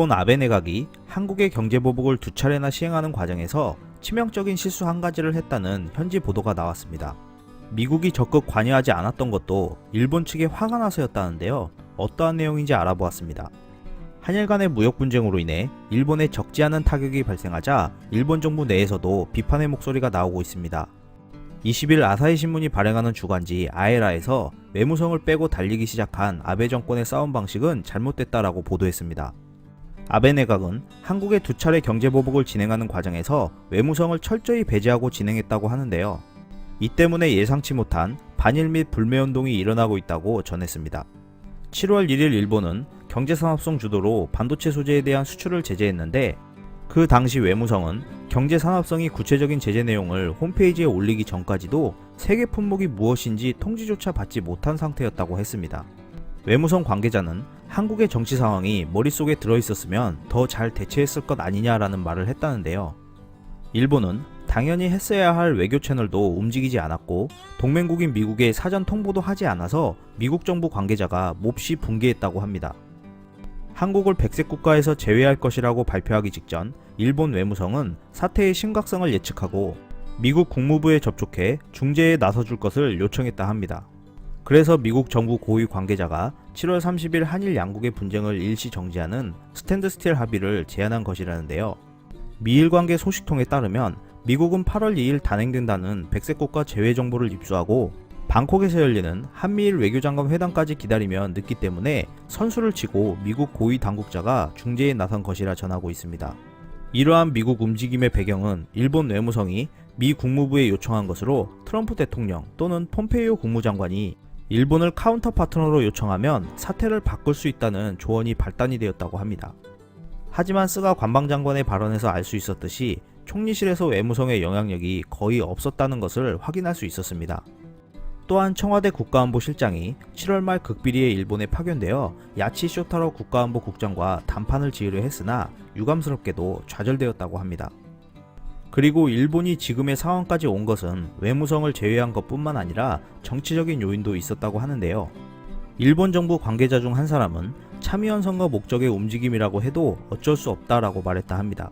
일본 아베 내각이 한국의 경제 보복을 두 차례나 시행하는 과정에서 치명적인 실수 한 가지를 했다는 현지 보도가 나왔습니다. 미국이 적극 관여하지 않았던 것도 일본 측에 화가 나서였다는데요. 어떠한 내용인지 알아보았습니다. 한일 간의 무역 분쟁으로 인해 일본에 적지 않은 타격이 발생하자 일본 정부 내에서도 비판의 목소리가 나오고 있습니다. 20일 아사히 신문이 발행하는 주간지 아에라에서 외무성을 빼고 달리기 시작한 아베 정권의 싸움 방식은 잘못됐다라고 보도했습니다. 아베 내각은 한국의 두 차례 경제보복을 진행하는 과정에서 외무성을 철저히 배제하고 진행했다고 하는데요. 이 때문에 예상치 못한 반일 및 불매운동이 일어나고 있다고 전했습니다. 7월 1일 일본은 경제산업성 주도로 반도체 소재에 대한 수출을 제재했는데 그 당시 외무성은 경제산업성이 구체적인 제재 내용을 홈페이지에 올리기 전까지도 세계 품목이 무엇인지 통지조차 받지 못한 상태였다고 했습니다. 외무성 관계자는 한국의 정치 상황이 머릿속에 들어있었으면 더 잘 대처했을 것 아니냐라는 말을 했다는데요. 일본은 당연히 했어야 할 외교 채널도 움직이지 않았고 동맹국인 미국에 사전 통보도 하지 않아서 미국 정부 관계자가 몹시 분개했다고 합니다. 한국을 백색 국가에서 제외할 것이라고 발표하기 직전 일본 외무성은 사태의 심각성을 예측하고 미국 국무부에 접촉해 중재에 나서줄 것을 요청했다 합니다. 그래서 미국 정부 고위 관계자가 7월 30일 한일 양국의 분쟁을 일시 정지하는 스탠드스틸 합의를 제안한 것이라는데요. 미일 관계 소식통에 따르면 미국은 8월 2일 단행된다는 백색국가 제외 정보를 입수하고 방콕에서 열리는 한미일 외교장관 회담까지 기다리면 늦기 때문에 선수를 치고 미국 고위 당국자가 중재에 나선 것이라 전하고 있습니다. 이러한 미국 움직임의 배경은 일본 외무성이 미 국무부에 요청한 것으로 트럼프 대통령 또는 폼페이오 국무장관이 일본을 카운터 파트너로 요청하면 사태를 바꿀 수 있다는 조언이 발단이 되었다고 합니다. 하지만 스가 관방장관의 발언에서 알 수 있었듯이 총리실에서 외무성의 영향력이 거의 없었다는 것을 확인할 수 있었습니다. 또한 청와대 국가안보실장이 7월 말 극비리에 일본에 파견되어 야치 쇼타로 국가안보 국장과談判을 지으려 했으나 유감스럽게도 좌절되었다고 합니다. 그리고 일본이 지금의 상황까지 온 것은 외무성을 제외한 것뿐만 아니라 정치적인 요인도 있었다고 하는데요. 일본 정부 관계자 중 한 사람은 참의원 선거 목적의 움직임이라고 해도 어쩔 수 없다라고 말했다 합니다.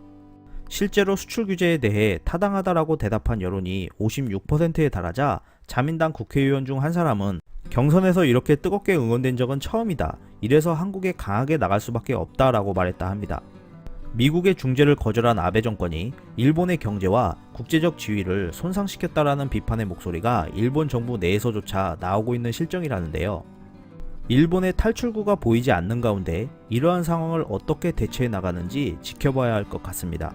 실제로 수출 규제에 대해 타당하다라고 대답한 여론이 56%에 달하자 자민당 국회의원 중 한 사람은 경선에서 이렇게 뜨겁게 응원된 적은 처음이다. 이래서 한국에 강하게 나갈 수밖에 없다라고 말했다 합니다. 미국의 중재를 거절한 아베 정권이 일본의 경제와 국제적 지위를 손상시켰다라는 비판의 목소리가 일본 정부 내에서조차 나오고 있는 실정이라는데요. 일본의 탈출구가 보이지 않는 가운데 이러한 상황을 어떻게 대처해 나가는지 지켜봐야 할 것 같습니다.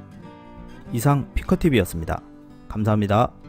이상 피커TV였습니다. 감사합니다.